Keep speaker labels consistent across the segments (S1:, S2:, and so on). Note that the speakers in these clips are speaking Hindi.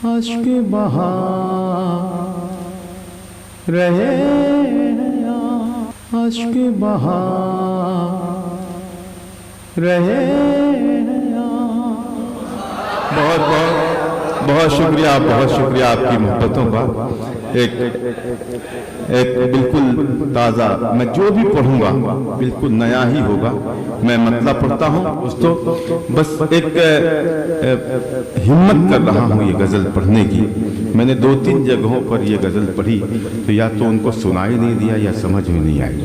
S1: अश्क बहा रहे या अश्क बहा रहे या।
S2: बहुत बहुत बहुत शुक्रिया, बहुत शुक्रिया आपकी मोहब्बतों का। एक बिल्कुल ताज़ा, मैं जो भी पढ़ूंगा बिल्कुल नया ही होगा। मैं मतलब पढ़ता हूँ दोस्तों, बस एक हिम्मत कर रहा हूँ ये गज़ल पढ़ने की। मैंने 2-3 जगहों पर ये गज़ल पढ़ी तो या तो उनको सुनाई नहीं दिया या समझ में नहीं आई,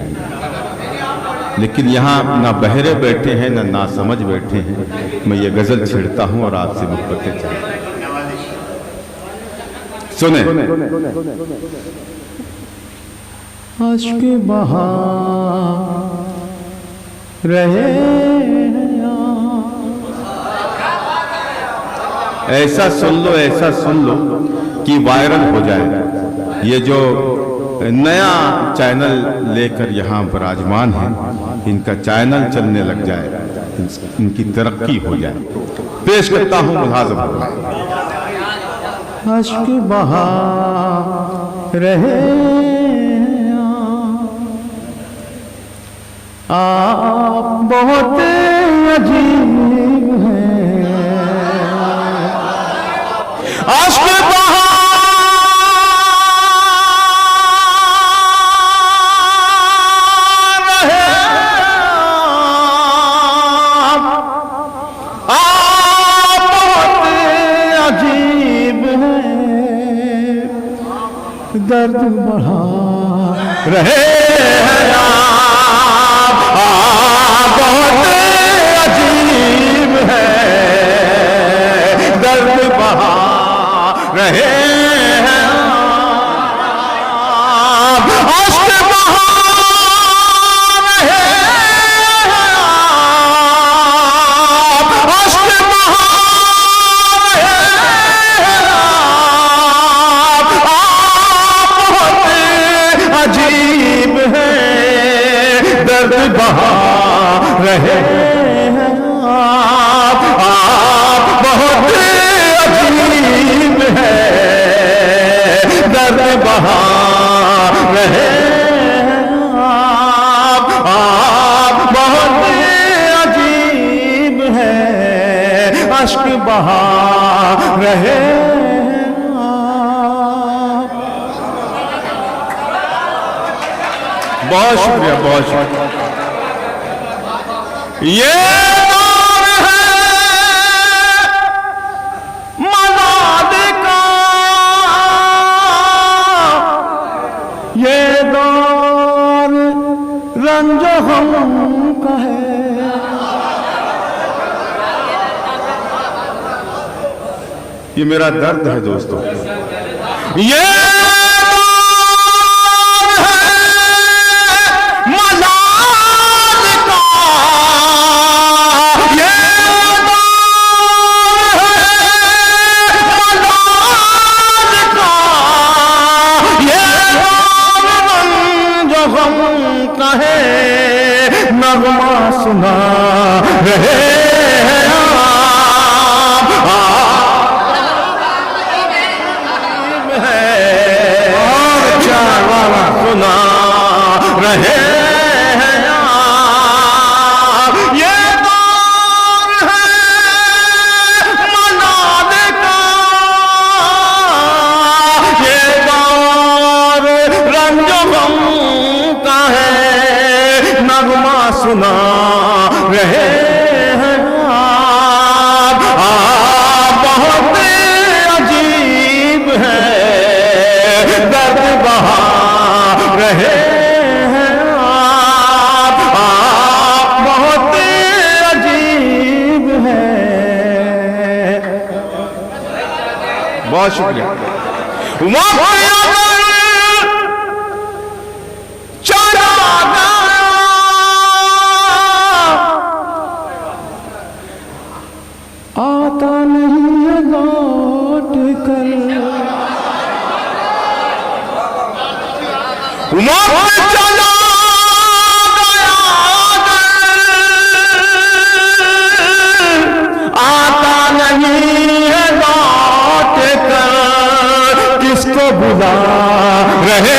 S2: लेकिन यहाँ ना बहरे बैठे हैं ना समझ बैठे हैं। मैं ये गज़ल छेड़ता हूँ और आपसे मोहब्बतें चाहता हूँ। सुने।
S1: अश्क बहा रहे या।
S2: ऐसा सुन लो कि वायरल हो जाए। ये जो नया चैनल लेकर यहाँ विराजमान है, इनका चैनल चलने लग जाए, इनकी तरक्की हो जाए। पेश करता हूँ मुलाज़म।
S1: अश्क बहा रहे या। आप बहुत अजीब हैं। अश्क बहा दर्द बढ़ा रहे हैं आप, बहुत अजीब है। दर्द बढ़ा रहे हैं आप, अश्क बहा रहे हैं आप, अश्क बहा रहे हैं आप। अजीब है, दर्द बहा रहे हैं आप बहुत अजीब है। दर्द बहा रहे हैं आप बहुत अजीब है। अश्क बहा रहे
S2: बहुत शुक्रिया, बहुत शुक्रिया।
S1: ये दौर है मलाद का, ये दौर रंजो हम का है।
S2: ये मेरा दर्द है दोस्तों।
S1: ये नगमा सुना रहे हैं और चार वाला सुना रहे हैं। ये दौर है मनाद का, ये दौर रंजो गम का है। नगमा सुना रहे हैं आप, बहुत अजीब है। दर्द बहा रहे हैं आप बहुत अजीब है।
S2: बहुत शुक्रिया।
S1: आता नहीं है लौट कर, चला गया आता नहीं है लौट कर।
S2: किसको बुला रहे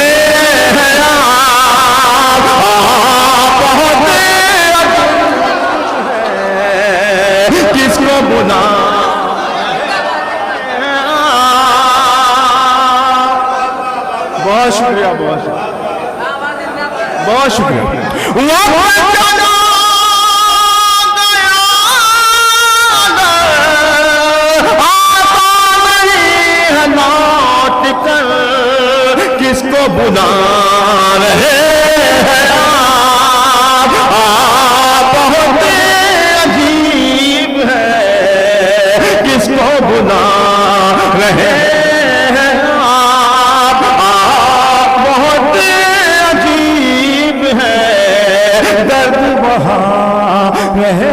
S2: हैं आप बहुत किसको बुला बहुत शुक्रिया बहुत शुक्रिया लौट कर किसको बुला रहे हैं आप बहुत अजीब है किसको बुला रहे हैं आप बहुत अजीब है दर्द बहा रहे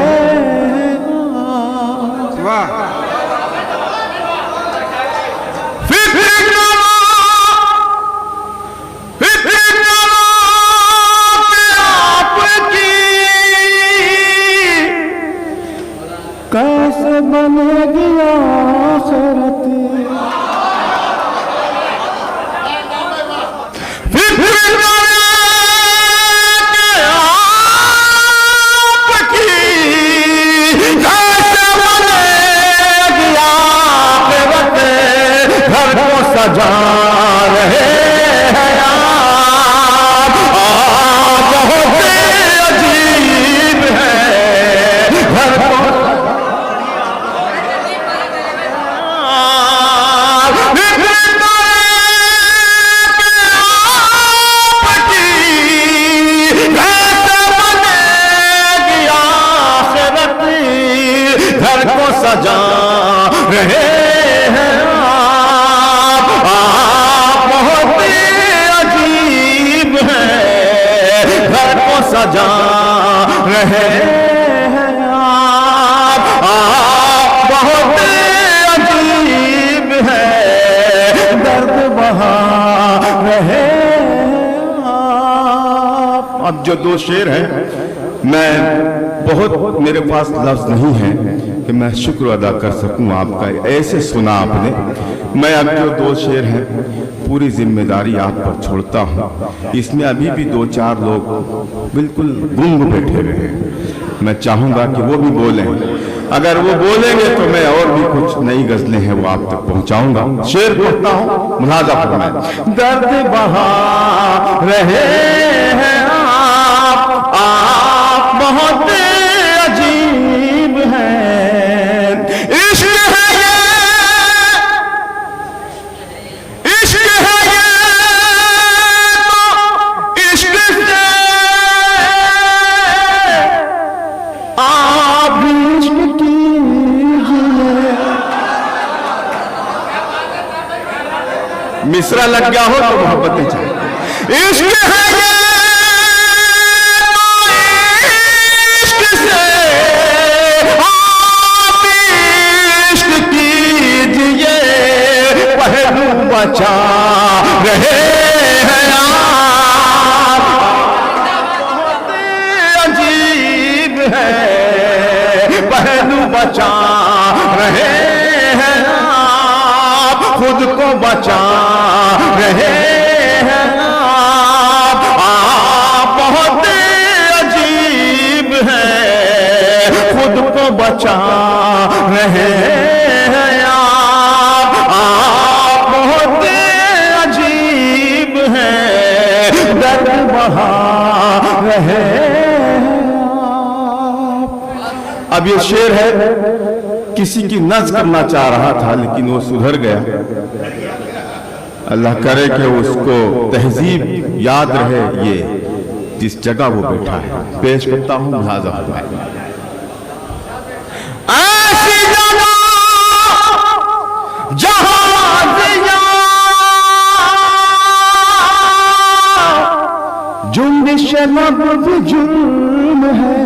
S1: कैसे बनेगी आखिरत
S2: घर को सजा रहे हैं आप बहुत अजीब है घर को घर को सजा रहे हैं आप बहुत अजीब है घर को सजा रहे हैं आप बहुत अजीब है दर्द बहा रहे आप। अब जो दो शेर हैं मैं बहुत मेरे पास लफ्ज नहीं है कि मैं शुक्र अदा कर सकूं आपका ऐसे सुना आपने। मैं अब जो दो शेर हैं पूरी जिम्मेदारी आप पर छोड़ता हूं। इसमें अभी भी दो चार लोग बिल्कुल गुंग बैठे हुए हैं। मैं चाहूंगा कि वो भी बोलें। अगर वो बोलेंगे तो मैं और भी कुछ नई गजलें हैं वो आप तक पहुंचाऊंगा। शेर पढ़ता हूं, मुलाजा फरमाएं। दर्द बहा रहे हैं आप बहुत अजीब है इश्क है ये इश्क है ये तो इश्क से आप इश्क कीजिए। मिसरा लग गया हो तो मोहब्बतें चाहिए। इश्क है ये बचा रहे हैं आप बहुत अजीब है पहलू बचा रहे हैं आप खुद को बचा रहे हैं आप बहुत अजीब है खुद को बचा रहे हैं बहुत अजीब है दर्द बहा रहे। अब ये शेर है किसी की नज़्म करना चाह रहा था लेकिन वो सुधर गया। अल्लाह करे कि उसको तहजीब याद रहे ये जिस जगह वो बैठा है। पेश करता हूँ मुलाजा फरमाएं। ऐसी जगह जहां जुम्बिश लब भी जुल्म है